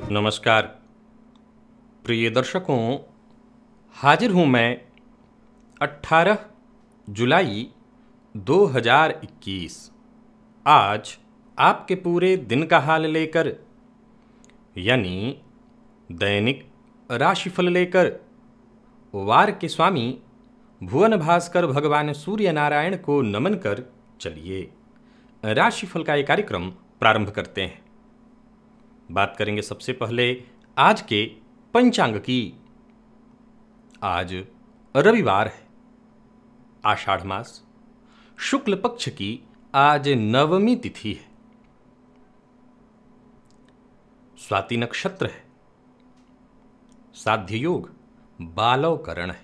नमस्कार प्रिय दर्शकों, हाजिर हूँ मैं 18 जुलाई 2021 आज आपके पूरे दिन का हाल लेकर, यानी दैनिक राशिफल लेकर वार के स्वामी भुवन भास्कर भगवान सूर्य नारायण को नमन कर चलिए राशिफल का ये कार्यक्रम प्रारंभ करते हैं। बात करेंगे सबसे पहले आज के पंचांग की। आज रविवार है, आषाढ़ मास शुक्ल पक्ष की आज नवमी तिथि है, स्वाति नक्षत्र है, साध्य योग बालवकरण है।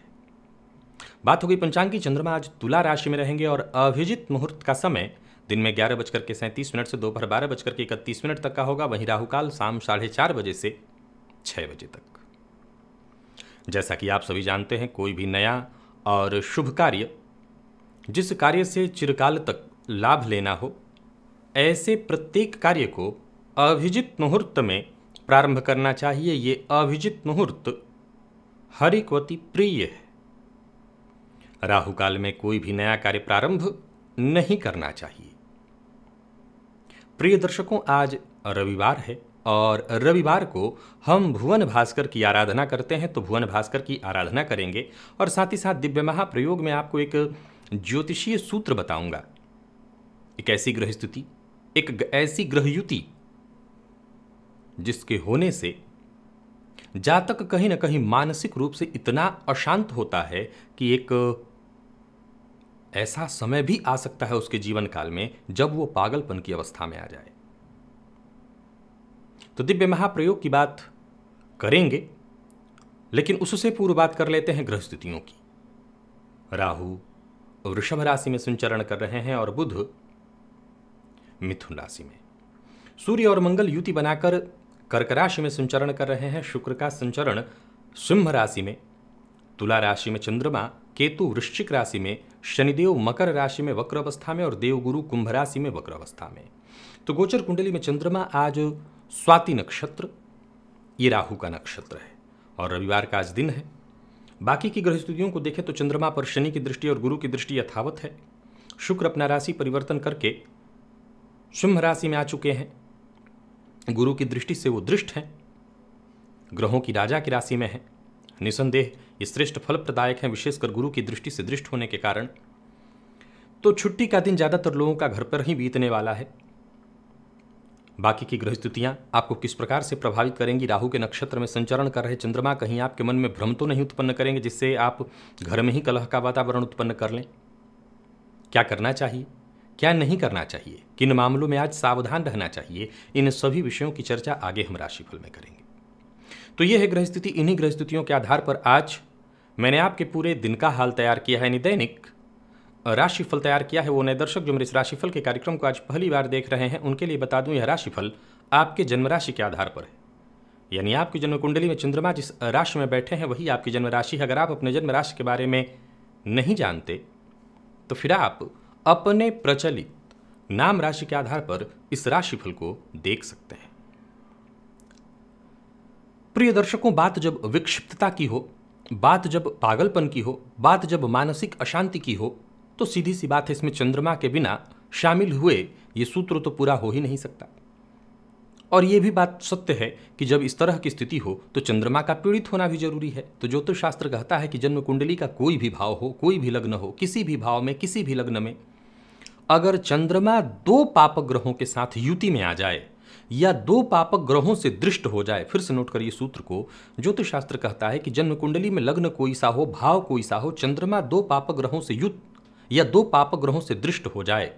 बात हो गई पंचांग की। चंद्रमा आज तुला राशि में रहेंगे और अभिजित मुहूर्त का समय दिन में 11:37 से दोपहर 12:31 तक का होगा। वहीं राहुकाल शाम 4:30 बजे से 6 बजे तक। जैसा कि आप सभी जानते हैं, कोई भी नया और शुभ कार्य, जिस कार्य से चिरकाल तक लाभ लेना हो, ऐसे प्रत्येक कार्य को अभिजित मुहूर्त में प्रारंभ करना चाहिए। ये अभिजित मुहूर्त हरिकवती प्रिय है। राहुकाल में कोई भी नया कार्य प्रारंभ नहीं करना चाहिए। प्रिय दर्शकों, आज रविवार है और रविवार को हम भुवन भास्कर की आराधना करते हैं, तो भुवन भास्कर की आराधना करेंगे और साथ ही साथ दिव्य महाप्रयोग में आपको एक ज्योतिषीय सूत्र बताऊंगा। एक ऐसी ग्रह स्थिति, एक ऐसी ग्रहयुति जिसके होने से जातक कहीं ना कहीं मानसिक रूप से इतना अशांत होता है कि एक ऐसा समय भी आ सकता है उसके जीवन काल में जब वो पागलपन की अवस्था में आ जाए। तो दिव्य महाप्रयोग की बात करेंगे, लेकिन उससे पूर्व बात कर लेते हैं ग्रह स्थितियों की। राहु वृषभ राशि में संचरण कर रहे हैं और बुध मिथुन राशि में। सूर्य और मंगल युति बनाकर कर्क राशि में संचरण कर रहे हैं। शुक्र का संचरण सिंह राशि में, तुला राशि में चंद्रमा, केतु वृश्चिक राशि में, शनिदेव मकर राशि में वक्र अवस्था में और देवगुरु कुंभ राशि में वक्र अवस्था में। तो गोचर कुंडली में चंद्रमा आज स्वाति नक्षत्र, ये राहु का नक्षत्र है और रविवार का आज दिन है। बाकी की ग्रह स्थितियों को देखें तो चंद्रमा पर शनि की दृष्टि और गुरु की दृष्टि यथावत है। शुक्र अपना राशि परिवर्तन करके सिंह राशि में आ चुके हैं। गुरु की दृष्टि से वो दृष्ट हैं, ग्रहों की राजा की राशि में है। निसंदेह ये श्रेष्ठ फल प्रदायक है, विशेषकर गुरु की दृष्टि से दृष्ट होने के कारण। तो छुट्टी का दिन ज्यादातर लोगों का घर पर ही बीतने वाला है। बाकी की ग्रह स्थितियां आपको किस प्रकार से प्रभावित करेंगी? राहु के नक्षत्र में संचरण कर रहे चंद्रमा कहीं आपके मन में भ्रम तो नहीं उत्पन्न करेंगे जिससे आप घर में ही कलह का वातावरण उत्पन्न कर लें? क्या करना चाहिए, क्या नहीं करना चाहिए, किन मामलों में आज सावधान रहना चाहिए, इन सभी विषयों की चर्चा आगे हम राशिफल में करेंगे। तो यह है ग्रह स्थिति। इन्हीं ग्रह स्थितियों के आधार पर आज मैंने आपके पूरे दिन का हाल तैयार किया है, यानी दैनिक राशिफल तैयार किया है। वो नए दर्शक जो मेरे इस राशिफल के कार्यक्रम को आज पहली बार देख रहे हैं, उनके लिए बता दूं, यह राशिफल आपके जन्म राशि के आधार पर है। यानी आपकी जन्म कुंडली में चंद्रमा जिस राशि में बैठे हैं वही आपकी जन्म राशि है। अगर आप अपने जन्म राशि के बारे में नहीं जानते तो फिर आप अपने प्रचलित नाम राशि के आधार पर इस राशिफल को देख सकते हैं। प्रिय दर्शकों, बात जब विक्षिप्तता की हो, बात जब पागलपन की हो, बात जब मानसिक अशांति की हो, तो सीधी सी बात है, इसमें चंद्रमा के बिना शामिल हुए ये सूत्र तो पूरा हो ही नहीं सकता। और ये भी बात सत्य है कि जब इस तरह की स्थिति हो तो चंद्रमा का पीड़ित होना भी जरूरी है। तो ज्योतिष शास्त्र कहता है कि जन्म कुंडली का कोई भी भाव हो, कोई भी लग्न हो, किसी भी भाव में, किसी भी लग्न में अगर चंद्रमा 2 पापक ग्रहों के साथ युति में आ जाए या 2 पापक ग्रहों से दृष्ट हो जाए, फिर से नोट करिए सूत्र को, ज्योतिष शास्त्र कहता है कि जन्म कुंडली में लग्न कोई सा हो, भाव कोई सा हो, चंद्रमा 2 पापक ग्रहों से युक्त या 2 पापक ग्रहों से दृष्ट हो जाए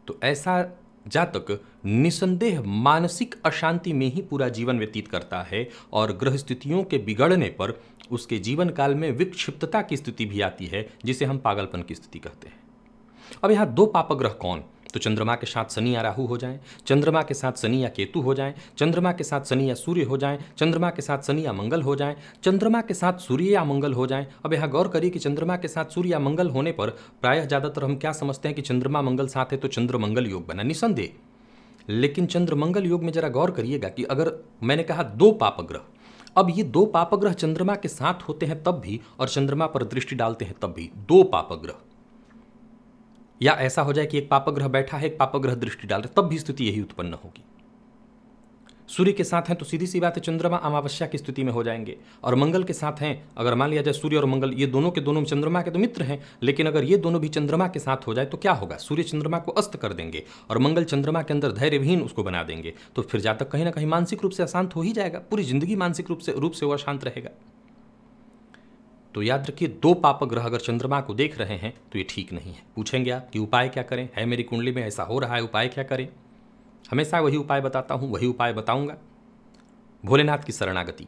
तो ऐसा जातक निसंदेह मानसिक अशांति में ही पूरा जीवन व्यतीत करता है और ग्रह स्थितियों के बिगड़ने पर उसके जीवन काल में विक्षिप्तता की स्थिति भी आती है, जिसे हम पागलपन की स्थिति कहते हैं। अब यहाँ 2 पापक ग्रह कौन? तो चंद्रमा के साथ शनि या राहु हो जाएं, चंद्रमा के साथ शनि या केतु हो जाएं, चंद्रमा के साथ शनि या सूर्य हो जाएं, चंद्रमा के साथ शनि या मंगल हो जाएं, चंद्रमा के साथ सूर्य या मंगल हो जाएं। अब यहाँ गौर करिए कि चंद्रमा के साथ सूर्य या मंगल होने पर प्रायः ज़्यादातर हम क्या समझते हैं कि चंद्रमा मंगल साथ है तो चंद्र मंगल योग बना। निसंदेह लेकिन चंद्र मंगल योग में जरा गौर करिएगा कि अगर मैंने कहा दो पापग्रह, अब ये दो पापग्रह चंद्रमा के साथ होते हैं तब भी और चंद्रमा पर दृष्टि डालते हैं तब भी, दो पापग्रह, या ऐसा हो जाए कि एक पापग्रह बैठा है एक पापग्रह दृष्टि डाल रहे, तब भी स्थिति यही उत्पन्न होगी। सूर्य के साथ हैं तो सीधी सी बात है चंद्रमा अमावस्या की स्थिति में हो जाएंगे, और मंगल के साथ हैं, अगर मान लिया जाए सूर्य और मंगल ये दोनों के दोनों चंद्रमा के तो मित्र हैं, लेकिन अगर ये दोनों भी चंद्रमा के साथ हो जाए तो क्या होगा, सूर्य चंद्रमा को अस्त कर देंगे और मंगल चंद्रमा के अंदर धैर्यविहीन उसको बना देंगे, तो फिर जातक कहीं ना कहीं मानसिक रूप से अशांत हो ही जाएगा, पूरी जिंदगी मानसिक रूप से वो अशांत रहेगा। तो याद रखिए, दो पापग्रह अगर चंद्रमा को देख रहे हैं तो ये ठीक नहीं है। पूछेंगे आप कि उपाय क्या करें, है मेरी कुंडली में ऐसा हो रहा है, उपाय क्या करें? हमेशा वही उपाय बताता हूं, वही उपाय बताऊंगा। भोलेनाथ की शरणागति।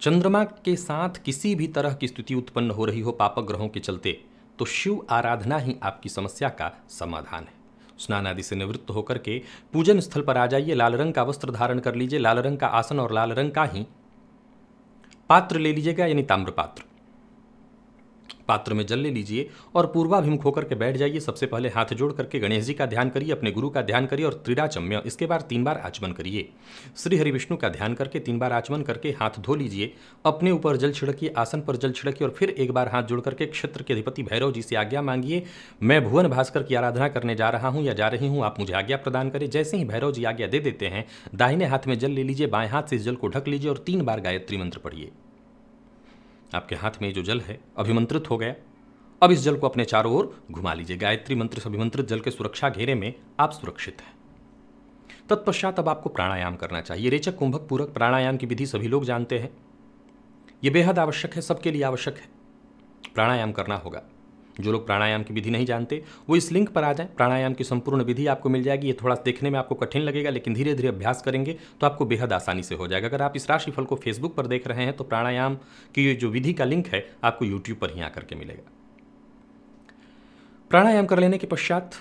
चंद्रमा के साथ किसी भी तरह की स्थिति उत्पन्न हो रही हो पापग्रहों के चलते, तो शिव आराधना ही आपकी समस्या का समाधान है। स्नान आदि से निवृत्त होकर के पूजन स्थल पर आ जाइए, लाल रंग का वस्त्र धारण कर लीजिए, लाल रंग का आसन और लाल रंग का ही पात्र ले लीजिएगा, यानी ताम्र पात्र। पात्र में जल ले लीजिए और पूर्वाभिमुख होकर के बैठ जाइए। सबसे पहले हाथ जोड़ करके गणेश जी का ध्यान करिए, अपने गुरु का ध्यान करिए और त्रिराचम्य, इसके बाद 3 बार आचमन करिए। श्री हरि विष्णु का ध्यान करके 3 बार आचमन करके हाथ धो लीजिए, अपने ऊपर जल छिड़किए, आसन पर जल छिड़किए और फिर एक बार हाथ जोड़ करके क्षेत्र के अधिपति भैरव जी से आज्ञा मांगिए, मैं भुवन भास्कर की आराधना करने जा रहा हूँ या जा रही हूँ, आप मुझे आज्ञा प्रदान करें। जैसे ही भैरव जी आज्ञा दे देते हैं, दाहिने हाथ में जल ले लीजिए, बाएं हाथ से इस जल को ढक लीजिए और 3 बार गायत्री मंत्र पढ़िए। आपके हाथ में जो जल है अभिमंत्रित हो गया। अब इस जल को अपने चारों ओर घुमा लीजिए। गायत्री मंत्र से अभिमंत्रित जल के सुरक्षा घेरे में आप सुरक्षित हैं। तत्पश्चात अब आपको प्राणायाम करना चाहिए। रेचक कुंभक पूरक प्राणायाम की विधि सभी लोग जानते हैं, ये बेहद आवश्यक है, सबके लिए आवश्यक है। प्राणायाम करना होगा। जो लोग प्राणायाम की विधि नहीं जानते वो इस लिंक पर आ जाएं, प्राणायाम की संपूर्ण विधि आपको मिल जाएगी। ये थोड़ा देखने में आपको कठिन लगेगा, लेकिन धीरे धीरे अभ्यास करेंगे तो आपको बेहद आसानी से हो जाएगा। अगर आप इस राशिफल को फेसबुक पर देख रहे हैं तो प्राणायाम की जो विधि का लिंक है आपको यूट्यूब पर ही आकर के मिलेगा। प्राणायाम कर लेने के पश्चात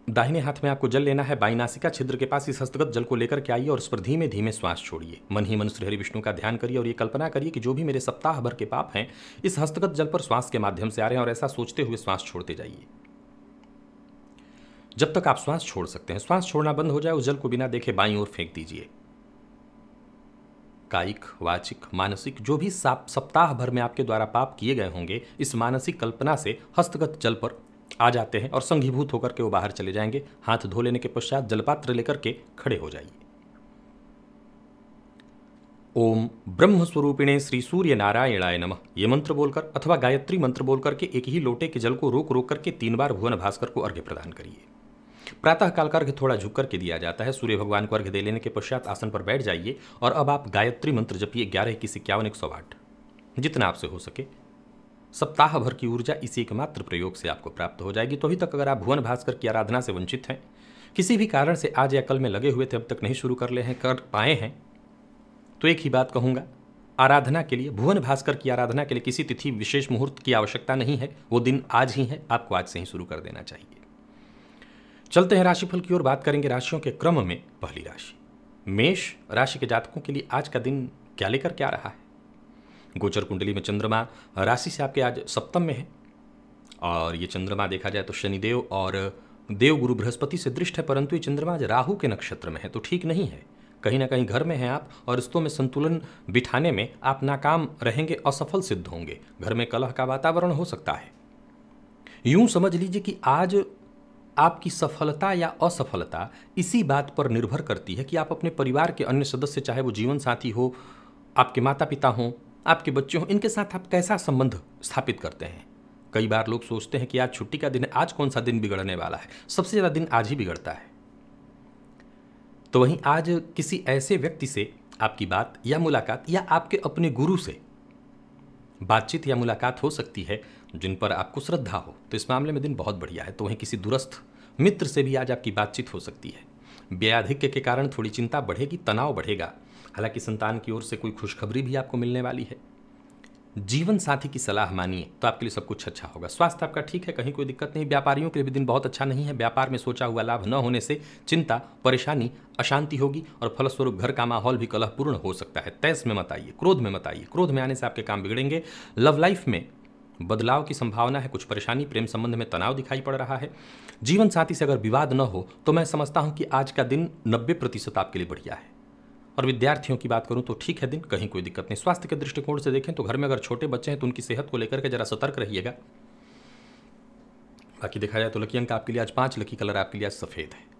दाहिने हाथ में आपको जल लेना है, बाईं नासिका छिद्र के पास इस हस्तगत जल को लेकर के आइए और उस पर धीमे धीमे श्वास छोड़िए। मन ही मन श्री हरि विष्णु का ध्यान करिए और ये कल्पना करिए कि जो भी मेरे सप्ताह भर के पाप हैं इस हस्तगत जल पर श्वास के माध्यम से आ रहे हैं, और ऐसा सोचते हुए श्वास छोड़ते जाइए जब तक आप श्वास छोड़ सकते हैं। श्वास छोड़ना बंद हो जाए, उस जल को बिना देखे बाईं ओर फेंक दीजिए। कायिक, वाचिक, मानसिक जो भी सप्ताह भर में आपके द्वारा पाप किए गए होंगे, इस मानसिक कल्पना से हस्तगत जल पर आ जाते हैं और संघीभूत होकर के वो बाहर चले जाएंगे। हाथ धो लेने के पश्चात जलपात्र लेकर के खड़े हो जाइए। ओम ब्रह्म स्वरूपिणे श्री सूर्य नारायणाय नमः, ये मंत्र बोलकर अथवा गायत्री मंत्र बोलकर के एक ही लोटे के जल को रोक रोक करके 3 बार भुवन भास्कर को अर्घ्य प्रदान करिए। प्रातः काल का अर्घ्य थोड़ा झुक करके दिया जाता है। सूर्य भगवान को अर्घ्य दे लेने के पश्चात आसन पर बैठ जाइए और अब आप गायत्री मंत्र जपिए 11 21 51 108, जितना आपसे हो सके। सप्ताह भर की ऊर्जा इसी एकमात्र प्रयोग से आपको प्राप्त हो जाएगी। तो अभी तक अगर आप भुवन भास्कर की आराधना से वंचित हैं, किसी भी कारण से आज या कल में लगे हुए थे, अब तक नहीं शुरू कर पाए हैं, तो एक ही बात कहूँगा, आराधना के लिए, भुवन भास्कर की आराधना के लिए किसी तिथि विशेष मुहूर्त की आवश्यकता नहीं है, वो दिन आज ही है, आपको आज से ही शुरू कर देना चाहिए। चलते हैं राशिफल की ओर, बात करेंगे राशियों के क्रम में। पहली राशि मेष राशि के जातकों के लिए आज का दिन क्या लेकर क्या रहा है। गोचर कुंडली में चंद्रमा राशि से आपके आज सप्तम में है, और ये चंद्रमा देखा जाए तो शनिदेव और देव गुरु बृहस्पति से दृष्ट है, परंतु ये चंद्रमा आज राहु के नक्षत्र में है, तो ठीक नहीं है। कहीं ना कहीं घर में हैं आप और रिश्तों में संतुलन बिठाने में आप नाकाम रहेंगे, असफल सिद्ध होंगे। घर में कलह का वातावरण हो सकता है। यूं समझ लीजिए कि आज आपकी सफलता या असफलता इसी बात पर निर्भर करती है कि आप अपने परिवार के अन्य सदस्य, चाहे वो जीवन साथी हो, आपके माता पिता हों, आपके बच्चे हों, इनके साथ आप कैसा संबंध स्थापित करते हैं। कई बार लोग सोचते हैं कि आज छुट्टी का दिन है, आज कौन सा दिन बिगड़ने वाला है। सबसे ज़्यादा दिन आज ही बिगड़ता है। तो वहीं आज किसी ऐसे व्यक्ति से आपकी बात या मुलाकात या आपके अपने गुरु से बातचीत या मुलाकात हो सकती है जिन पर आपको श्रद्धा हो, तो इस मामले में दिन बहुत बढ़िया है। तो वहीं किसी दूरस्थ मित्र से भी आज आपकी बातचीत हो सकती है। व्ययाधिक्य के कारण थोड़ी चिंता बढ़ेगी, तनाव बढ़ेगा। हालांकि संतान की ओर से कोई खुशखबरी भी आपको मिलने वाली है। जीवन साथी की सलाह मानिए तो आपके लिए सब कुछ अच्छा होगा। स्वास्थ्य आपका ठीक है, कहीं कोई दिक्कत नहीं। व्यापारियों के लिए भी दिन बहुत अच्छा नहीं है। व्यापार में सोचा हुआ लाभ न होने से चिंता, परेशानी, अशांति होगी और फलस्वरूप घर का माहौल भी कलहपूर्ण हो सकता है। तैस में मत आइए, क्रोध में मत आइए। क्रोध में आने से आपके काम बिगड़ेंगे। लव लाइफ में बदलाव की संभावना है, कुछ परेशानी, प्रेम संबंध में तनाव दिखाई पड़ रहा है। जीवन साथी से अगर विवाद न हो तो मैं समझता हूं कि आज का दिन 90% आपके लिए बढ़िया है। और विद्यार्थियों की बात करूं तो ठीक है दिन, कहीं कोई दिक्कत नहीं। स्वास्थ्य के दृष्टिकोण से देखें तो घर में अगर छोटे बच्चे हैं तो उनकी सेहत को लेकर के जरा सतर्क रहिएगा। बाकी देखा जाए तो लकी अंक आपके लिए आज 5, लकी कलर आपके लिए आज सफेद है।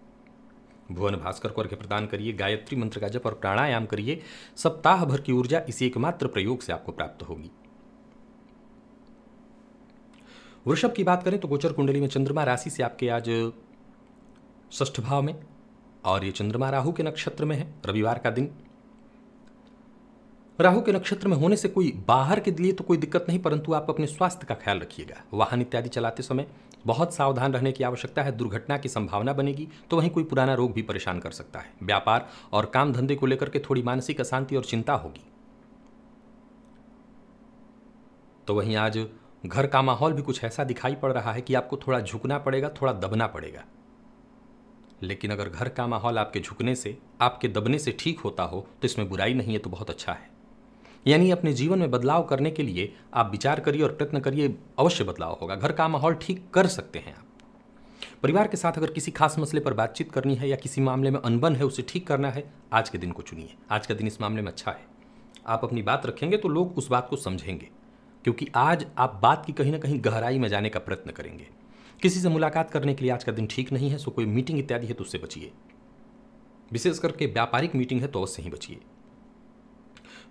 भुवन भास्कर को अर्घ्य प्रदान करिए, गायत्री मंत्र का जप और प्राणायाम करिए। सप्ताह भर की ऊर्जा इसी एकमात्र प्रयोग से आपको प्राप्त होगी। वृषभ की बात करें तो गोचर कुंडली में चंद्रमा राशि से आपके आज 6ठ भाव में, और ये चंद्रमा राहु के नक्षत्र में है। रविवार का दिन राहु के नक्षत्र में होने से कोई बाहर के लिए तो कोई दिक्कत नहीं, परंतु आप अपने स्वास्थ्य का ख्याल रखिएगा। वाहन इत्यादि चलाते समय बहुत सावधान रहने की आवश्यकता है। दुर्घटना की संभावना बनेगी तो वहीं कोई पुराना रोग भी परेशान कर सकता है। व्यापार और काम धंधे को लेकर के थोड़ी मानसिक अशांति और चिंता होगी। तो वहीं आज घर का माहौल भी कुछ ऐसा दिखाई पड़ रहा है कि आपको थोड़ा झुकना पड़ेगा, थोड़ा दबना पड़ेगा। लेकिन अगर घर का माहौल आपके झुकने से, आपके दबने से ठीक होता हो तो इसमें बुराई नहीं है, तो बहुत अच्छा है। यानी अपने जीवन में बदलाव करने के लिए आप विचार करिए और प्रयत्न करिए, अवश्य बदलाव होगा। घर का माहौल ठीक कर सकते हैं आप। परिवार के साथ अगर किसी खास मसले पर बातचीत करनी है या किसी मामले में अनबन है, उसे ठीक करना है, आज के दिन को चुनिए। आज का दिन इस मामले में अच्छा है। आप अपनी बात रखेंगे तो लोग उस बात को समझेंगे, क्योंकि आज आप बात की कहीं ना कहीं गहराई में जाने का प्रयत्न करेंगे। किसी से मुलाकात करने के लिए आज का दिन ठीक नहीं है, सो कोई मीटिंग इत्यादि है तो उससे बचिए। विशेष करके व्यापारिक मीटिंग है तो अवश्य ही बचिए।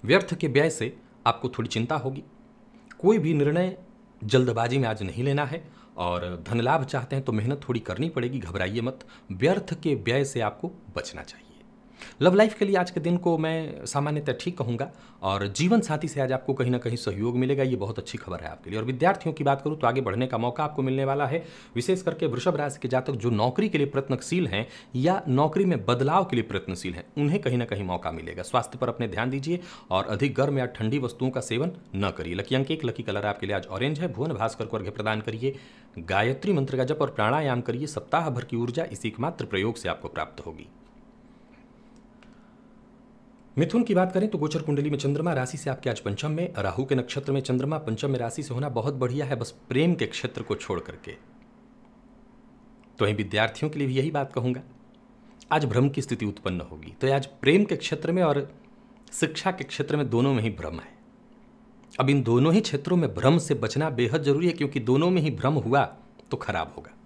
व्यर्थ के व्यय से आपको थोड़ी चिंता होगी। कोई भी निर्णय जल्दबाजी में आज नहीं लेना है, और धन लाभ चाहते हैं तो मेहनत थोड़ी करनी पड़ेगी, घबराइए मत। व्यर्थ के व्यय से आपको बचना चाहिए। लव लाइफ के लिए आज के दिन को मैं सामान्यतः ठीक कहूँगा, और जीवन साथी से आज आपको कहीं ना कहीं सहयोग मिलेगा, ये बहुत अच्छी खबर है आपके लिए। और विद्यार्थियों की बात करूँ तो आगे बढ़ने का मौका आपको मिलने वाला है। विशेष करके वृषभ राशि के जातक जो नौकरी के लिए प्रयत्नशील हैं या नौकरी में बदलाव के लिए प्रयत्नशील हैं, उन्हें कहीं ना कहीं मौका मिलेगा। स्वास्थ्य पर अपने ध्यान दीजिए और अधिक गर्म या ठंडी वस्तुओं का सेवन न करिए। लकी अंक 1, लकी कलर आपके लिए आज ऑरेंज है। भुवन भास्कर को अर्घ्य प्रदान करिए, गायत्री मंत्र का जप और प्राणायाम करिए। सप्ताह भर की ऊर्जा इसी एकमात्र प्रयोग से आपको प्राप्त होगी। मिथुन की बात करें तो गोचर कुंडली में चंद्रमा राशि से आपके आज पंचम में, राहु के नक्षत्र में चंद्रमा पंचम में राशि से होना बहुत बढ़िया है, बस प्रेम के क्षेत्र को छोड़ करके। तो वहीं विद्यार्थियों के लिए भी यही बात कहूंगा, आज भ्रम की स्थिति उत्पन्न होगी। तो आज प्रेम के क्षेत्र में और शिक्षा के क्षेत्र में दोनों में ही भ्रम है। अब इन दोनों ही क्षेत्रों में भ्रम से बचना बेहद जरूरी है, क्योंकि दोनों में ही भ्रम हुआ तो खराब होगा।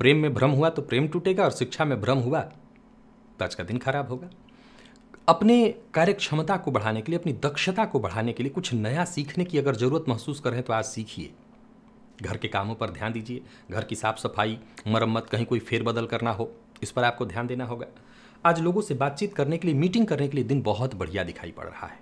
प्रेम में भ्रम हुआ तो प्रेम टूटेगा, और शिक्षा में भ्रम हुआ तो आज का दिन खराब होगा। अपने कार्य क्षमता को बढ़ाने के लिए, अपनी दक्षता को बढ़ाने के लिए कुछ नया सीखने की अगर जरूरत महसूस करें तो आज सीखिए। घर के कामों पर ध्यान दीजिए। घर की साफ सफाई, मरम्मत, कहीं कोई फेरबदल करना हो, इस पर आपको ध्यान देना होगा। आज लोगों से बातचीत करने के लिए, मीटिंग करने के लिए दिन बहुत बढ़िया दिखाई पड़ रहा है।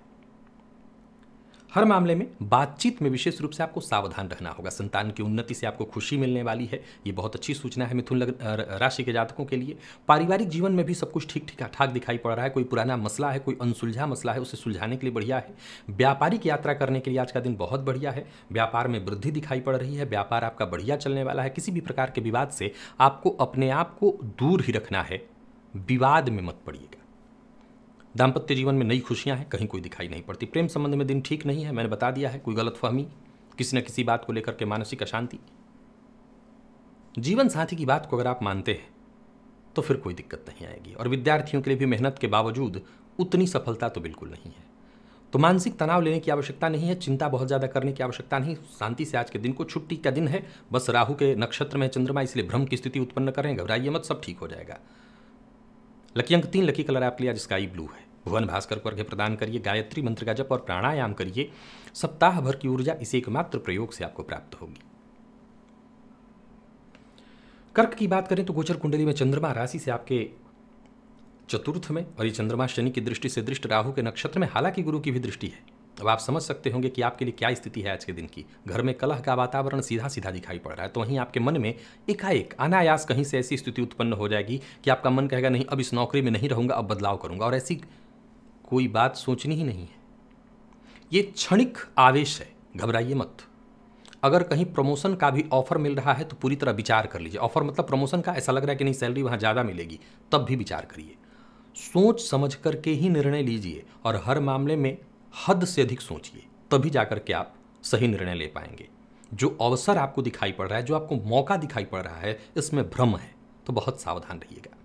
हर मामले में बातचीत में विशेष रूप से आपको सावधान रहना होगा। संतान की उन्नति से आपको खुशी मिलने वाली है, ये बहुत अच्छी सूचना है मिथुन राशि के जातकों के लिए। पारिवारिक जीवन में भी सब कुछ ठीक ठीक ठाक दिखाई पड़ रहा है। कोई पुराना मसला है, कोई अनसुलझा मसला है, उसे सुलझाने के लिए बढ़िया है। व्यापारिक यात्रा करने के लिए आज का दिन बहुत बढ़िया है। व्यापार में वृद्धि दिखाई पड़ रही है, व्यापार आपका बढ़िया चलने वाला है। किसी भी प्रकार के विवाद से आपको अपने आप को दूर ही रखना है, विवाद में मत पड़िएगा। दाम्पत्य जीवन में नई खुशियां हैं, कहीं कोई दिखाई नहीं पड़ती। प्रेम संबंध में दिन ठीक नहीं है, मैंने बता दिया है। कोई गलतफहमी, किसी न किसी बात को लेकर के मानसिक अशांति। जीवन साथी की बात को अगर आप मानते हैं तो फिर कोई दिक्कत नहीं आएगी। और विद्यार्थियों के लिए भी मेहनत के बावजूद उतनी सफलता तो बिल्कुल नहीं है। तो मानसिक तनाव लेने की आवश्यकता नहीं है, चिंता बहुत ज़्यादा करने की आवश्यकता नहीं। शांति से आज के दिन को, छुट्टी का दिन है, बस राहु के नक्षत्र में चंद्रमा, इसलिए भ्रम की स्थिति उत्पन्न करें, घबराइए मत, सब ठीक हो जाएगा। लकी अंक 3, लकी कलर आपके लिए आज स्काई ब्लू है। भुवन भास्कर को अर्घ्य प्रदान करिए, गायत्री मंत्र का जप और प्राणायाम करिए। सप्ताह भर की ऊर्जा इसी एकमात्र प्रयोग से आपको प्राप्त होगी। कर्क की बात करें तो गोचर कुंडली में चंद्रमा राशि से आपके चतुर्थ में, और ये चंद्रमा शनि की दृष्टि से दृष्ट राहु के नक्षत्र में, हालांकि गुरु की भी दृष्टि है। अब आप समझ सकते होंगे कि आपके लिए क्या स्थिति है आज के दिन की। घर में कलह का वातावरण सीधा सीधा दिखाई पड़ रहा है। तो वहीं आपके मन में एकाएक अनायास कहीं से ऐसी स्थिति उत्पन्न हो जाएगी कि आपका मन कहेगा नहीं, अब इस नौकरी में नहीं रहूंगा, अब बदलाव करूंगा। और ऐसी कोई बात सोचनी ही नहीं है। ये क्षणिक आवेश है, घबराइए मत। अगर कहीं प्रमोशन का भी ऑफर मिल रहा है तो पूरी तरह विचार कर लीजिए। ऑफर मतलब प्रमोशन का, ऐसा लग रहा है कि नहीं सैलरी वहाँ ज़्यादा मिलेगी, तब भी विचार करिए। सोच समझ करके ही निर्णय लीजिए, और हर मामले में हद से अधिक सोचिए, तभी जाकर के आप सही निर्णय ले पाएंगे। जो अवसर आपको दिखाई पड़ रहा है, जो आपको मौका दिखाई पड़ रहा है, इसमें भ्रम है, तो बहुत सावधान रहिएगा।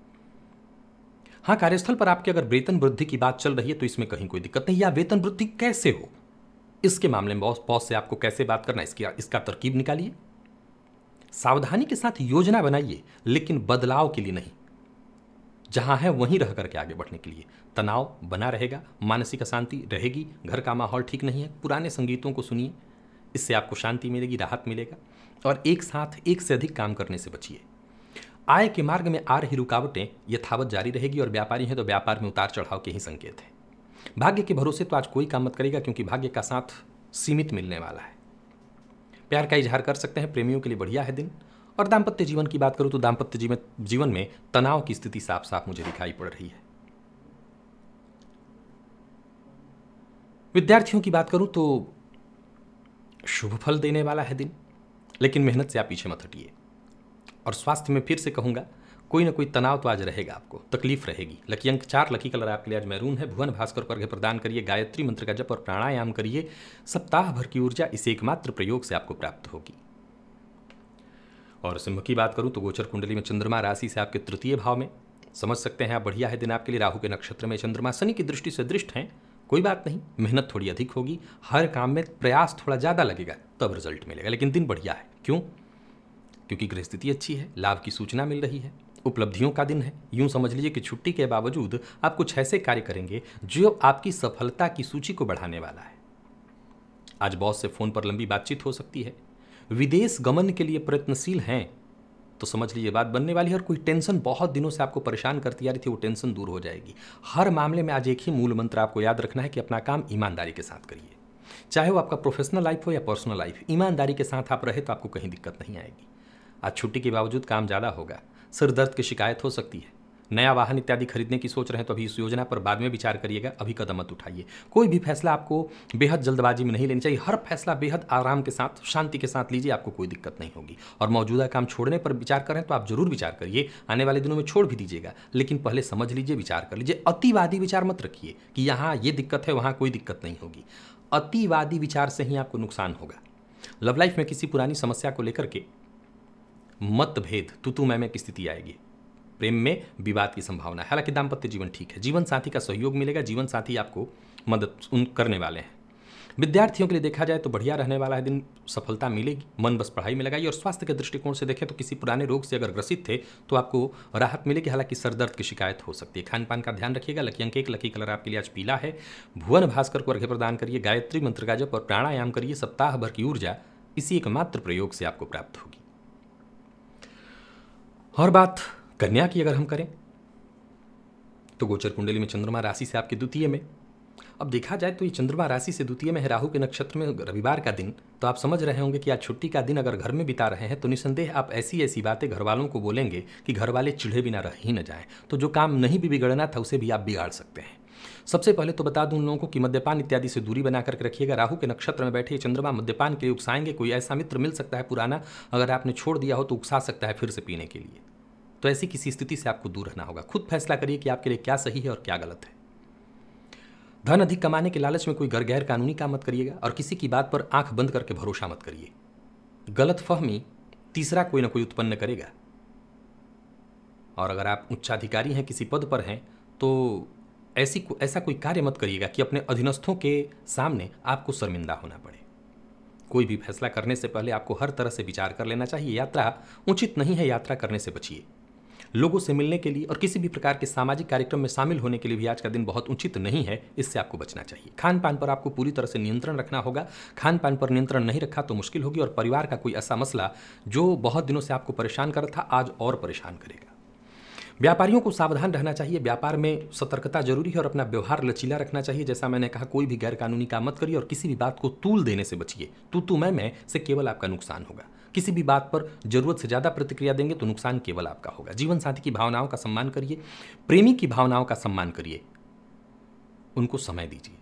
हाँ, कार्यस्थल पर आपके अगर वेतन वृद्धि की बात चल रही है तो इसमें कहीं कोई दिक्कत नहीं। या वेतन वृद्धि कैसे हो, इसके मामले में बॉस से आपको कैसे बात करना है, इसका तरकीब निकालिए। सावधानी के साथ योजना बनाइए, लेकिन बदलाव के लिए नहीं, जहां है वहीं रह करके आगे बढ़ने के लिए। तनाव बना रहेगा, मानसिक अशांति रहेगी, घर का माहौल ठीक नहीं है, पुराने संगीतों को सुनिए, इससे आपको शांति मिलेगी, राहत मिलेगा। और एक साथ एक से अधिक काम करने से बचिए। आय के मार्ग में आ रही रुकावटें यथावत जारी रहेगी, और व्यापारी हैं तो व्यापार में उतार चढ़ाव के ही संकेत हैं। भाग्य के भरोसे तो आज कोई काम मत करेगा, क्योंकि भाग्य का साथ सीमित मिलने वाला है। प्यार का इजहार कर सकते हैं, प्रेमियों के लिए बढ़िया है दिन। और दाम्पत्य जीवन की बात करूं तो दाम्पत्य जीवन में तनाव की स्थिति साफ साफ मुझे दिखाई पड़ रही है। विद्यार्थियों की बात करूं तो शुभ फल देने वाला है दिन, लेकिन मेहनत से आप पीछे मत हटिए। और स्वास्थ्य में फिर से कहूंगा, कोई ना कोई तनाव तो आज रहेगा, आपको तकलीफ रहेगी। लकी अंक 4, लकी कलर आपके लिए आज मैरून है। भुवन भास्कर को अर्घ्य प्रदान करिए, गायत्री मंत्र का जप और प्राणायाम करिए। सप्ताह भर की ऊर्जा इस एकमात्र प्रयोग से आपको प्राप्त होगी। और सिंह की बात करूं तो गोचर कुंडली में चंद्रमा राशि से आपके तृतीय भाव में, समझ सकते हैं आप, बढ़िया है दिन आपके लिए। राहु के नक्षत्र में चंद्रमा शनि की दृष्टि से दृष्ट हैं, कोई बात नहीं, मेहनत थोड़ी अधिक होगी, हर काम में प्रयास थोड़ा ज़्यादा लगेगा, तब रिजल्ट मिलेगा, लेकिन दिन बढ़िया है। क्यों? क्योंकि गृह स्थिति अच्छी है, लाभ की सूचना मिल रही है, उपलब्धियों का दिन है। यूं समझ लीजिए कि छुट्टी के बावजूद आप कुछ ऐसे कार्य करेंगे जो आपकी सफलता की सूची को बढ़ाने वाला है। आज बॉस से फोन पर लंबी बातचीत हो सकती है। विदेश गमन के लिए प्रयत्नशील हैं तो समझ लीजिए बात बनने वाली है। और कोई टेंशन बहुत दिनों से आपको परेशान करती आ रही थी, वो टेंशन दूर हो जाएगी। हर मामले में आज एक ही मूल मंत्र आपको याद रखना है कि अपना काम ईमानदारी के साथ करिए। चाहे वो आपका प्रोफेशनल लाइफ हो या पर्सनल लाइफ, ईमानदारी के साथ आप रहे तो आपको कहीं दिक्कत नहीं आएगी। आज छुट्टी के बावजूद काम ज़्यादा होगा, सिर दर्द की शिकायत हो सकती है। नया वाहन इत्यादि खरीदने की सोच रहे हैं तो अभी इस योजना पर बाद में विचार करिएगा, अभी कदम मत उठाइए। कोई भी फैसला आपको बेहद जल्दबाजी में नहीं लेनी चाहिए। हर फैसला बेहद आराम के साथ, शांति के साथ लीजिए, आपको कोई दिक्कत नहीं होगी। और मौजूदा काम छोड़ने पर विचार करें तो आप जरूर विचार करिए, आने वाले दिनों में छोड़ भी दीजिएगा, लेकिन पहले समझ लीजिए, विचार कर लीजिए। अतिवादी विचार मत रखिए कि यहाँ ये दिक्कत है, वहाँ कोई दिक्कत नहीं होगी। अतिवादी विचार से ही आपको नुकसान होगा। लव लाइफ में किसी पुरानी समस्या को लेकर के मतभेद, तू मैं की स्थिति आएगी। प्रेम में विवाद की संभावना है। हालांकि दाम्पत्य जीवन ठीक है, जीवन साथी का सहयोग मिलेगा, जीवन साथी आपको मदद करने वाले हैं। विद्यार्थियों के लिए देखा जाए तो बढ़िया रहने वाला है दिन, सफलता मिलेगी, मन बस पढ़ाई में लगाइए। और स्वास्थ्य के दृष्टिकोण से देखें तो किसी पुराने रोग से अगर ग्रसित थे तो आपको राहत मिलेगी, हालांकि सर दर्द की शिकायत हो सकती है। खान पान का ध्यान रखिएगा। लकी अंक 1, लकी कलर आपके लिए आज पीला है। भुवन भास्कर को अर्घ्य प्रदान करिए, गायत्री मंत्र का जप और प्राणायाम करिए। सप्ताह भर की ऊर्जा इसी एकमात्र प्रयोग से आपको प्राप्त होगी। और बात कन्या की अगर हम करें तो गोचर कुंडली में चंद्रमा राशि से आपके द्वितीय में, अब देखा जाए तो ये चंद्रमा राशि से द्वितीय में है, राहु के नक्षत्र में, रविवार का दिन, तो आप समझ रहे होंगे कि आज छुट्टी का दिन अगर घर में बिता रहे हैं तो निसंदेह आप ऐसी ऐसी बातें घर वालों को बोलेंगे कि घर वाले चिढ़े बिना रह ही न जाएं। तो जो काम नहीं भी बिगड़ना था उसे भी आप बिगाड़ सकते हैं। सबसे पहले तो बता दूं उन लोगों को कि मद्यपान इत्यादि से दूरी बना करके रखिएगा। राहु के नक्षत्र में बैठे चंद्रमा मद्यपान के लिए उकसाएंगे। कोई ऐसा मित्र मिल सकता है पुराना, अगर आपने छोड़ दिया हो तो उकसा सकता है फिर से पीने के लिए। तो ऐसी किसी स्थिति से आपको दूर रहना होगा। खुद फैसला करिए कि आपके लिए क्या सही है और क्या गलत है। धन अधिक कमाने के लालच में कोई गैर कानूनी काम मत करिएगा और किसी की बात पर आंख बंद करके भरोसा मत करिए। गलत फहमी तीसरा कोई ना कोई उत्पन्न करेगा। और अगर आप उच्चाधिकारी हैं, किसी पद पर हैं, तो ऐसा कोई कार्य मत करिएगा कि अपने अधीनस्थों के सामने आपको शर्मिंदा होना पड़े। कोई भी फैसला करने से पहले आपको हर तरह से विचार कर लेना चाहिए। यात्रा उचित नहीं है, यात्रा करने से बचिए। लोगों से मिलने के लिए और किसी भी प्रकार के सामाजिक कार्यक्रम में शामिल होने के लिए भी आज का दिन बहुत उचित नहीं है, इससे आपको बचना चाहिए। खान पान पर आपको पूरी तरह से नियंत्रण रखना होगा। खान पान पर नियंत्रण नहीं रखा तो मुश्किल होगी। और परिवार का कोई ऐसा मसला जो बहुत दिनों से आपको परेशान कर रहा था, आज और परेशान करेगा। व्यापारियों को सावधान रहना चाहिए। व्यापार में सतर्कता जरूरी है और अपना व्यवहार लचीला रखना चाहिए। जैसा मैंने कहा, कोई भी गैर कानूनी काम मत करिए और किसी भी बात को तूल देने से बचिए। तू मैं से केवल आपका नुकसान होगा। किसी भी बात पर जरूरत से ज्यादा प्रतिक्रिया देंगे तो नुकसान केवल आपका होगा। जीवन साथी की भावनाओं का सम्मान करिए, प्रेमी की भावनाओं का सम्मान करिए, उनको समय दीजिए।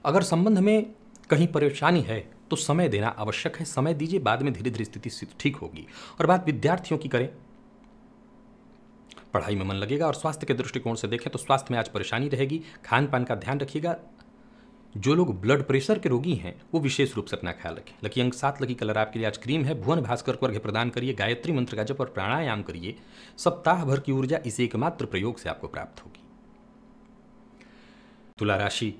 अगर संबंध में कहीं परेशानी है तो समय देना आवश्यक है। समय दीजिए, बाद में धीरे धीरे स्थिति ठीक होगी। और बात विद्यार्थियों की करें, पढ़ाई में मन लगेगा। और स्वास्थ्य के दृष्टिकोण से देखें तो स्वास्थ्य में आज परेशानी रहेगी। खान पान का ध्यान रखिएगा। जो लोग ब्लड प्रेशर के रोगी हैं वो विशेष रूप से अपना ख्याल रखें। लकी अंक 7, लकी कलर आपके लिए आज क्रीम है। भुवन भास्कर को अर्घ्य प्रदान करिए, गायत्री मंत्र का जप और प्राणायाम करिए। सप्ताह भर की ऊर्जा इस एकमात्र प्रयोग से आपको प्राप्त होगी। तुला राशि,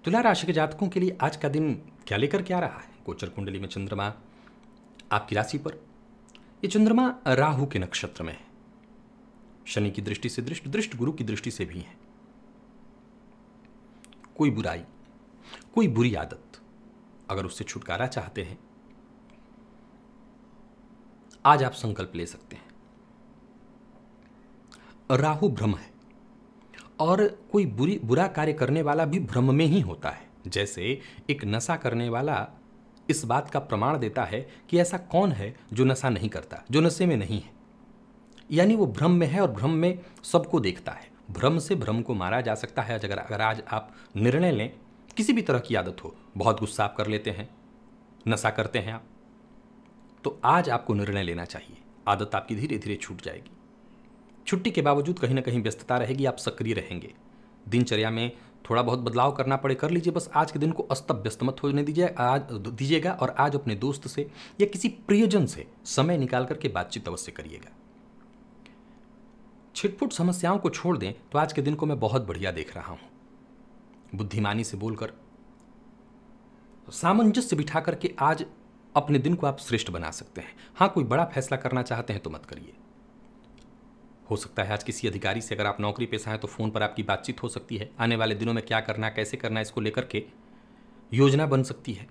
तुला राशि के जातकों के लिए आज का दिन क्या लेकर के आ रहा है? गोचर कुंडली में चंद्रमा आपकी राशि पर, ये चंद्रमा राहु के नक्षत्र में है। शनि की दृष्टि से दृष्ट गुरु की दृष्टि से भी है। कोई बुराई, कोई बुरी आदत अगर उससे छुटकारा चाहते हैं, आज आप संकल्प ले सकते हैं। राहु भ्रम है और कोई बुरा कार्य करने वाला भी भ्रम में ही होता है। जैसे एक नशा करने वाला इस बात का प्रमाण देता है कि ऐसा कौन है जो नशा नहीं करता, जो नशे में नहीं है, यानी वो भ्रम में है और भ्रम में सबको देखता है। भ्रम से भ्रम को मारा जा सकता है। अगर आज आप निर्णय लें, किसी भी तरह की आदत हो, बहुत गुस्सा आप कर लेते हैं, नशा करते हैं आप, तो आज आपको निर्णय लेना चाहिए। आदत आपकी धीरे धीरे छूट जाएगी। छुट्टी के बावजूद कहीं ना कहीं व्यस्तता रहेगी, आप सक्रिय रहेंगे। दिनचर्या में थोड़ा बहुत बदलाव करना पड़े कर लीजिए, बस आज के दिन को अस्त व्यस्त मत होने दीजिएगा और आज अपने दोस्त से या किसी प्रियजन से समय निकाल करके बातचीत अवश्य करिएगा। छिटपुट समस्याओं को छोड़ दें तो आज के दिन को मैं बहुत बढ़िया देख रहा हूं। बुद्धिमानी से बोलकर, सामंजस्य बिठा करके आज अपने दिन को आप श्रेष्ठ बना सकते हैं। हाँ, कोई बड़ा फैसला करना चाहते हैं तो मत करिए। हो सकता है आज किसी अधिकारी से, अगर आप नौकरी पेशा हैं तो फोन पर आपकी बातचीत हो सकती है। आने वाले दिनों में क्या करना, कैसे करना, इसको लेकर के योजना बन सकती है।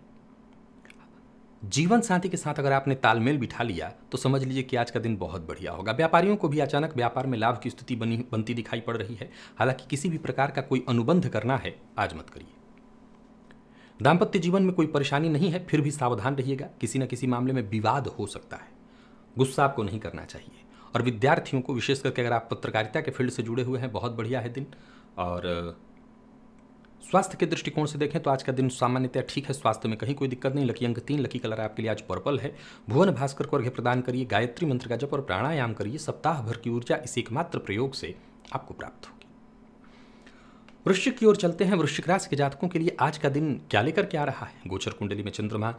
जीवन साथी के साथ अगर आपने तालमेल बिठा लिया तो समझ लीजिए कि आज का दिन बहुत बढ़िया होगा। व्यापारियों को भी अचानक व्यापार में लाभ की स्थिति बनती दिखाई पड़ रही है। हालांकि किसी भी प्रकार का कोई अनुबंध करना है आज मत करिए। दाम्पत्य जीवन में कोई परेशानी नहीं है, फिर भी सावधान रहिएगा। किसी न किसी मामले में विवाद हो सकता है, गुस्सा आपको नहीं करना चाहिए। और विद्यार्थियों को विशेष करके, अगर आप पत्रकारिता के फील्ड से जुड़े हुए हैं, बहुत बढ़िया है दिन। और स्वास्थ्य के दृष्टिकोण से देखें तो आज का दिन सामान्यतः ठीक है, स्वास्थ्य में कहीं कोई दिक्कत नहीं। लकी अंक 3, लकी कलर आपके लिए आज पर्पल है। भुवन भास्कर को अर्घ्य प्रदान करिए, गायत्री मंत्र का जप और प्राणायाम करिए। सप्ताह भर की ऊर्जा इस एकमात्र प्रयोग से आपको प्राप्त होगी। वृश्चिक की ओर चलते हैं। वृश्चिक राशि के जातकों के लिए आज का दिन क्या लेकर के आ रहा है? गोचर कुंडली में चंद्रमा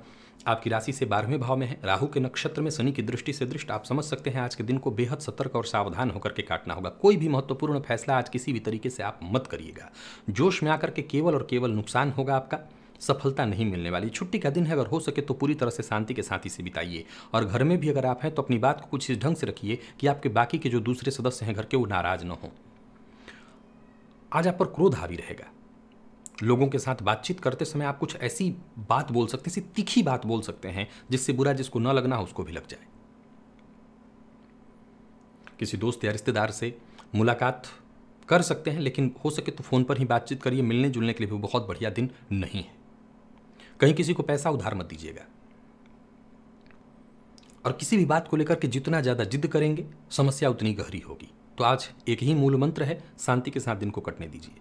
आपकी राशि से 12वें भाव में है। राहु के नक्षत्र में, शनि की दृष्टि से दृष्ट, आप समझ सकते हैं आज के दिन को बेहद सतर्क और सावधान होकर के काटना होगा। कोई भी महत्वपूर्ण फैसला आज किसी भी तरीके से आप मत करिएगा। जोश में आकर के केवल और केवल नुकसान होगा, आपका सफलता नहीं मिलने वाली। छुट्टी का दिन है, अगर हो सके तो पूरी तरह से शांति के साथ इसे बिताइए। और घर में भी अगर आप हैं तो अपनी बात को कुछ इस ढंग से रखिए कि आपके बाकी के जो दूसरे सदस्य हैं घर के, वो नाराज न हो। आज आप पर क्रोध हावी रहेगा। लोगों के साथ बातचीत करते समय आप कुछ ऐसी बात बोल सकते हैं, ऐसी तीखी बात बोल सकते हैं जिससे बुरा जिसको न लगना हो उसको भी लग जाए। किसी दोस्त या रिश्तेदार से मुलाकात कर सकते हैं, लेकिन हो सके तो फोन पर ही बातचीत करिए। मिलने जुलने के लिए भी बहुत बढ़िया दिन नहीं है। कहीं किसी को पैसा उधार मत दीजिएगा। और किसी भी बात को लेकर के जितना ज्यादा जिद करेंगे, समस्या उतनी गहरी होगी। तो आज एक ही मूल मंत्र है, शांति के साथ दिन को कटने दीजिए।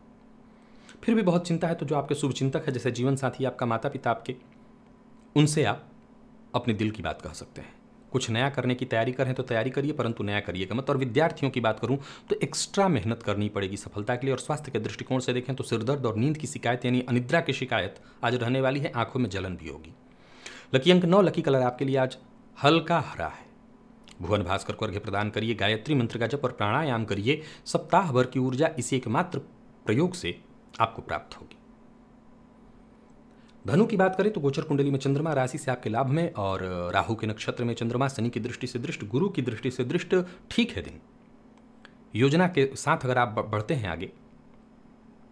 फिर भी बहुत चिंता है तो जो आपके शुभचिंतक है, जैसे जीवन साथी, आपका माता पिता, आपके, उनसे आप अपने दिल की बात कह सकते हैं। कुछ नया करने की तैयारी करें तो तैयारी करिए, परंतु नया करिएगा मत। और विद्यार्थियों की बात करूं तो एक्स्ट्रा मेहनत करनी पड़ेगी सफलता के लिए। और स्वास्थ्य के दृष्टिकोण से देखें तो सिरदर्द और नींद की शिकायत यानी अनिद्रा की शिकायत आज रहने वाली है। आंखों में जलन भी होगी। लकी अंक 9, लकी कलर आपके लिए आज हल्का हरा है। भुवन भास्कर को अर्घ्य प्रदान करिए, गायत्री मंत्र का जप और प्राणायाम करिए। सप्ताह भर की ऊर्जा इसी एकमात्र प्रयोग से आपको प्राप्त होगी। धनु की बात करें तो गोचर कुंडली में चंद्रमा राशि से आपके लाभ में, और राहु के नक्षत्र में चंद्रमा, शनि की दृष्टि से दृष्ट, गुरु की दृष्टि से दृष्ट, ठीक है दिन। योजना के साथ अगर आप बढ़ते हैं आगे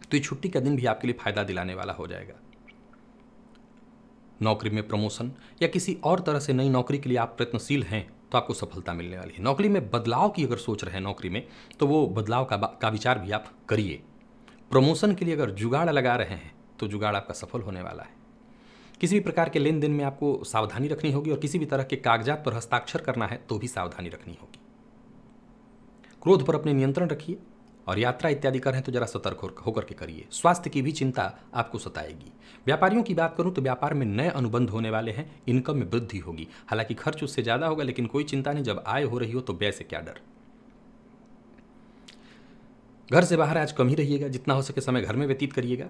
तो ये छुट्टी का दिन भी आपके लिए फायदा दिलाने वाला हो जाएगा। नौकरी में प्रमोशन या किसी और तरह से नई नौकरी के लिए आप प्रयत्नशील हैं तो आपको सफलता मिलने वाली है। नौकरी में बदलाव की अगर सोच रहे हैं नौकरी में, तो वो बदलाव का विचार भी आप करिए। प्रमोशन के लिए अगर जुगाड़ लगा रहे हैं तो जुगाड़ आपका सफल होने वाला है। किसी भी प्रकार के लेन देन में आपको सावधानी रखनी होगी, और किसी भी तरह के कागजात पर हस्ताक्षर करना है तो भी सावधानी रखनी होगी। क्रोध पर अपने नियंत्रण रखिए, और यात्रा इत्यादि कर रहे हैं तो जरा सतर्क होकर के करिए। स्वास्थ्य की भी चिंता आपको सताएगी। व्यापारियों की बात करूं तो व्यापार में नए अनुबंध होने वाले हैं, इनकम में वृद्धि होगी। हालांकि खर्च उससे ज्यादा होगा, लेकिन कोई चिंता नहीं, जब आय हो रही हो तो व्यय से क्या डर। घर से बाहर आज कम ही रहिएगा, जितना हो सके समय घर में व्यतीत करिएगा।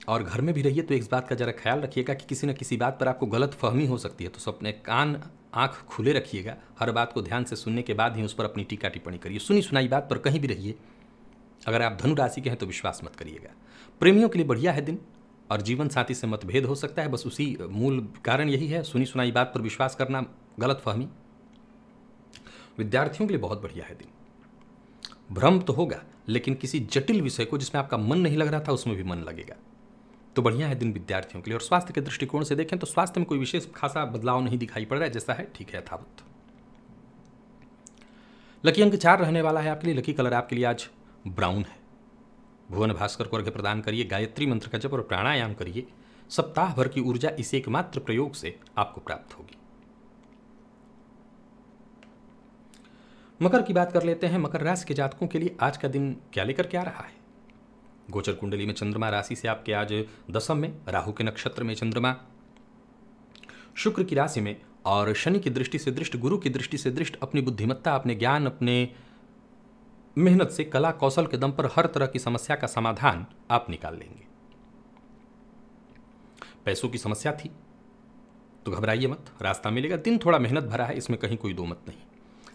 और घर में भी रहिए तो इस बात का जरा ख्याल रखिएगा कि किसी न किसी बात पर आपको गलत फहमी हो सकती है, तो अपने कान आंख खुले रखिएगा। हर बात को ध्यान से सुनने के बाद ही उस पर अपनी टीका टिप्पणी करिए। सुनी सुनाई बात पर कहीं भी रहिए। अगर आप धनु राशि के हैं तो विश्वास मत करिएगा। प्रेमियों के लिए बढ़िया है दिन, और जीवन साथी से मतभेद हो सकता है, बस उसी मूल कारण यही है, सुनी सुनाई बात पर विश्वास करना, गलत फहमी। विद्यार्थियों के लिए बहुत बढ़िया है दिन। भ्रम तो होगा, लेकिन किसी जटिल विषय को जिसमें आपका मन नहीं लग रहा था उसमें भी मन लगेगा, तो बढ़िया है दिन विद्यार्थियों के लिए। और स्वास्थ्य के दृष्टिकोण से देखें तो स्वास्थ्य में कोई विशेष खासा बदलाव नहीं दिखाई पड़ रहा है, जैसा है ठीक है यथावत। लकी अंक 4 रहने वाला है आपके लिए। लकी कलर आपके लिए आज ब्राउन है। भुवन भास्कर को अर्घ्य प्रदान करिए, गायत्री मंत्र का जप और प्राणायाम करिए। सप्ताह भर की ऊर्जा इस एकमात्र प्रयोग से आपको प्राप्त होगी। मकर की बात कर लेते हैं। मकर राशि के जातकों के लिए आज का दिन क्या लेकर के आ रहा है। गोचर कुंडली में चंद्रमा राशि से आपके आज दशम में, राहु के नक्षत्र में चंद्रमा, शुक्र की राशि में, और शनि की दृष्टि से दृष्ट, गुरु की दृष्टि से दृष्ट, अपनी बुद्धिमत्ता, अपने ज्ञान, अपने मेहनत से, कला कौशल के दम पर हर तरह की समस्या का समाधान आप निकाल लेंगे। पैसों की समस्या थी तो घबराइए मत, रास्ता मिलेगा। दिन थोड़ा मेहनत भरा है, इसमें कहीं कोई दो मत नहीं,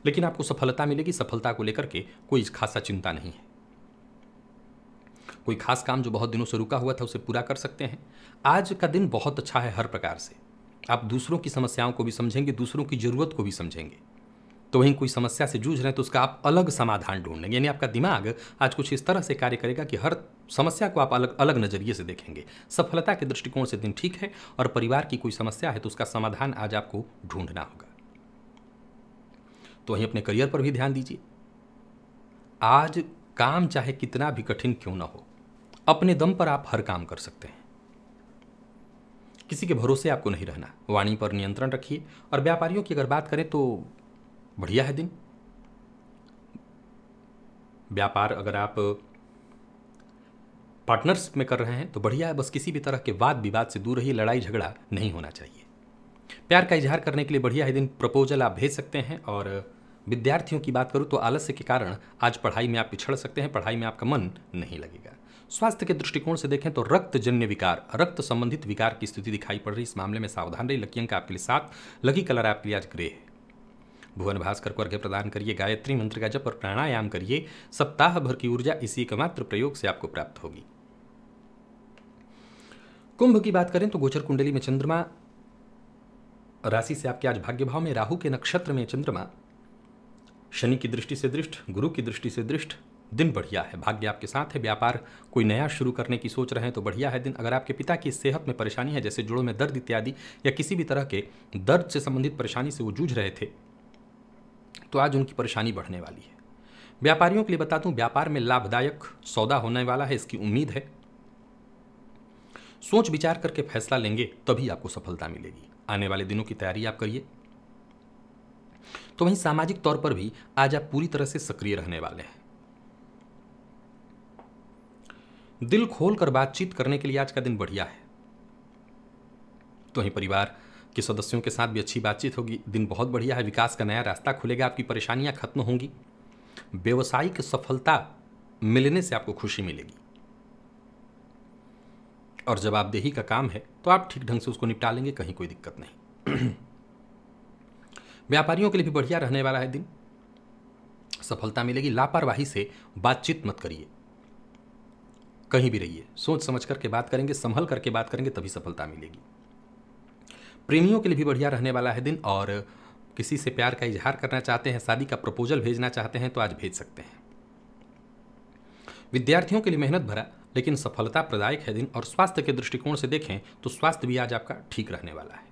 लेकिन आपको सफलता मिलेगी। सफलता को लेकर के कोई खासा चिंता नहीं है। कोई खास काम जो बहुत दिनों से रुका हुआ था उसे पूरा कर सकते हैं। आज का दिन बहुत अच्छा है हर प्रकार से। आप दूसरों की समस्याओं को भी समझेंगे, दूसरों की जरूरत को भी समझेंगे। तो वहीं कोई समस्या से जूझ रहे हैं तो उसका आप अलग समाधान ढूंढेंगे। यानी आपका दिमाग आज कुछ इस तरह से कार्य करेगा कि हर समस्या को आप अलग अलग नजरिए से देखेंगे। सफलता के दृष्टिकोण से दिन ठीक है, और परिवार की कोई समस्या है तो उसका समाधान आज आपको ढूंढना होगा। तो वहीं अपने करियर पर भी ध्यान दीजिए। आज काम चाहे कितना भी कठिन क्यों ना हो, अपने दम पर आप हर काम कर सकते हैं। किसी के भरोसे आपको नहीं रहना। वाणी पर नियंत्रण रखिए। और व्यापारियों की अगर बात करें तो बढ़िया है दिन। व्यापार अगर आप पार्टनर्स में कर रहे हैं तो बढ़िया है, बस किसी भी तरह के वाद विवाद से दूर रहिए। लड़ाई झगड़ा नहीं होना चाहिए। प्यार का इजहार करने के लिए बढ़िया है दिन। प्रपोजल आप भेज सकते हैं। और विद्यार्थियों की बात करूं तो आलस्य के कारण आज पढ़ाई में आप पिछड़ सकते हैं, पढ़ाई में आपका मन नहीं लगेगा। स्वास्थ्य के दृष्टिकोण से देखें तो रक्तजन्य विकार, रक्त संबंधित विकार की स्थिति दिखाई पड़ रही। इस मामले में सावधान रहिए। लकी अंक आपके लिए 7, लकी कलर आपके लिए आज ग्रे है। भुवन भास्कर को अर्घ्य प्रदान करिए, गायत्री मंत्र का जप और प्राणायाम करिए। सप्ताह भर की ऊर्जा इसी एकमात्र प्रयोग से आपको प्राप्त होगी। कुंभ की बात करें तो गोचर कुंडली में चंद्रमा राशि से आपके आज भाग्य भाव में, राहु के नक्षत्र में चंद्रमा, शनि की दृष्टि से दृष्ट, गुरु की दृष्टि से दृष्ट। दिन बढ़िया है, भाग्य आपके साथ है। व्यापार कोई नया शुरू करने की सोच रहे हैं तो बढ़िया है दिन। अगर आपके पिता की सेहत में परेशानी है, जैसे जोड़ों में दर्द इत्यादि, या किसी भी तरह के दर्द से संबंधित परेशानी से वो जूझ रहे थे, तो आज उनकी परेशानी बढ़ने वाली है। व्यापारियों के लिए बता दूं, व्यापार में लाभदायक सौदा होने वाला है, इसकी उम्मीद है। सोच विचार करके फैसला लेंगे तभी आपको सफलता मिलेगी। आने वाले दिनों की तैयारी आप करिए। तो वहीं सामाजिक तौर पर भी आज आप पूरी तरह से सक्रिय रहने वाले हैं। दिल खोलकर बातचीत करने के लिए आज का दिन बढ़िया है। तो वहीं परिवार के सदस्यों के साथ भी अच्छी बातचीत होगी। दिन बहुत बढ़िया है। विकास का नया रास्ता खुलेगा, आपकी परेशानियां खत्म होंगी। व्यवसायिक सफलता मिलने से आपको खुशी मिलेगी। और जवाबदेही का काम है तो आप ठीक ढंग से उसको निपटा लेंगे, कहीं कोई दिक्कत नहीं। व्यापारियों के लिए भी बढ़िया रहने वाला है दिन। सफलता मिलेगी। लापरवाही से बातचीत मत करिए, कहीं भी रहिए। सोच समझ करके बात करेंगे, संभल करके बात करेंगे, तभी सफलता मिलेगी। प्रेमियों के लिए भी बढ़िया रहने वाला है दिन। और किसी से प्यार का इजहार करना चाहते हैं, शादी का प्रपोजल भेजना चाहते हैं तो आज भेज सकते हैं। विद्यार्थियों के लिए मेहनत भरा लेकिन सफलता प्रदायक है दिन। और स्वास्थ्य के दृष्टिकोण से देखें तो स्वास्थ्य भी आज आपका ठीक रहने वाला है।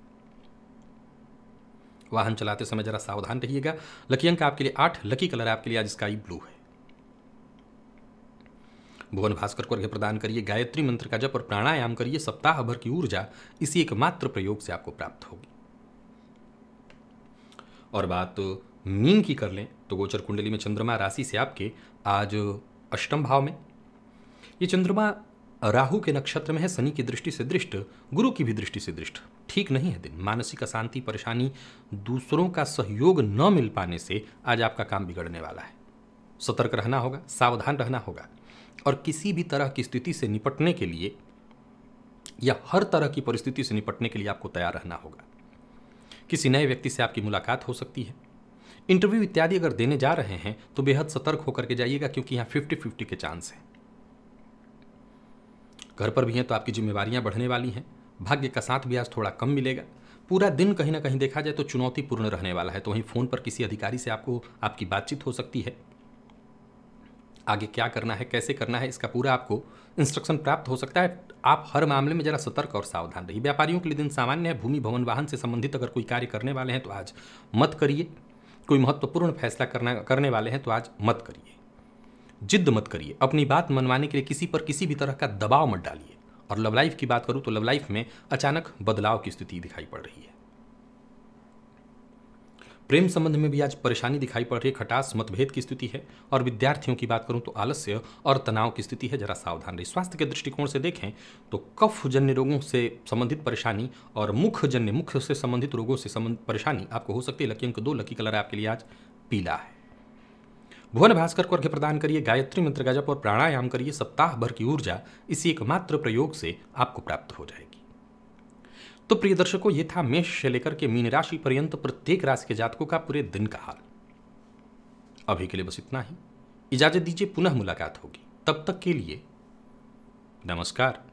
वाहन चलाते समय जरा सावधान रहिएगा। लकी अंक आपके लिए 8, लकी कलर आपके लिए आज स्काई ब्लू है। भुवन भास्कर को अर्घ्य प्रदान करिए, गायत्री मंत्र का जप और प्राणायाम करिए। सप्ताह भर की ऊर्जा इसी एकमात्र प्रयोग से आपको प्राप्त होगी। और बात मीन की कर लें तो गोचर कुंडली में चंद्रमा राशि से आपके आज अष्टम भाव में। ये चंद्रमा राहु के नक्षत्र में है, शनि की दृष्टि से दृष्ट, गुरु की भी दृष्टि से दृष्ट। ठीक नहीं है दिन। मानसिक अशांति, परेशानी, दूसरों का सहयोग न मिल पाने से आज आपका काम बिगड़ने वाला है। सतर्क रहना होगा, सावधान रहना होगा। और किसी भी तरह की स्थिति से निपटने के लिए या हर तरह की परिस्थिति से निपटने के लिए आपको तैयार रहना होगा। किसी नए व्यक्ति से आपकी मुलाकात हो सकती है। इंटरव्यू इत्यादि अगर देने जा रहे हैं तो बेहद सतर्क होकर के जाइएगा, क्योंकि यहाँ 50-50 के चांस हैं। घर पर भी हैं तो आपकी जिम्मेवारियां बढ़ने वाली हैं। भाग्य का साथ भी आज थोड़ा कम मिलेगा। पूरा दिन कहीं ना कहीं देखा जाए तो चुनौतीपूर्ण रहने वाला है। तो वहीं फोन पर किसी अधिकारी से आपकी बातचीत हो सकती है। आगे क्या करना है, कैसे करना है, इसका पूरा आपको इंस्ट्रक्शन प्राप्त हो सकता है। आप हर मामले में जरा सतर्क और सावधान रहिए। व्यापारियों के लिए दिन सामान्य है। भूमि भवन वाहन से संबंधित अगर कोई कार्य करने वाले हैं तो आज मत करिए। कोई महत्वपूर्ण फैसला करने वाले हैं तो आज मत करिए। जिद मत करिए। अपनी बात मनवाने के लिए किसी पर किसी भी तरह का दबाव मत डालिए। और लव लाइफ की बात करूं तो लव लाइफ में अचानक बदलाव की स्थिति दिखाई पड़ रही है। प्रेम संबंध में भी आज परेशानी दिखाई पड़ रही है। खटास मतभेद की स्थिति है। और विद्यार्थियों की बात करूं तो आलस्य और तनाव की स्थिति है। जरा सावधान रहिए। स्वास्थ्य के दृष्टिकोण से देखें तो कफ जन्य रोगों से संबंधित परेशानी और मुख से संबंधित रोगों से संबंधित परेशानी आपको हो सकती है। लकी अंक 2, लकी कलर आपके लिए आज पीला है। भुवन भास्कर को अर्घ्य प्रदान करिए। गायत्री मंत्र का जप और प्राणायाम करिए। सप्ताह भर की ऊर्जा इसी एकमात्र प्रयोग से आपको प्राप्त हो जाएगी। तो प्रिय दर्शकों, ये था मेष से लेकर के मीन राशि पर्यंत प्रत्येक राशि के जातकों का पूरे दिन का हाल। अभी के लिए बस इतना ही। इजाजत दीजिए, पुनः मुलाकात होगी। तब तक के लिए नमस्कार।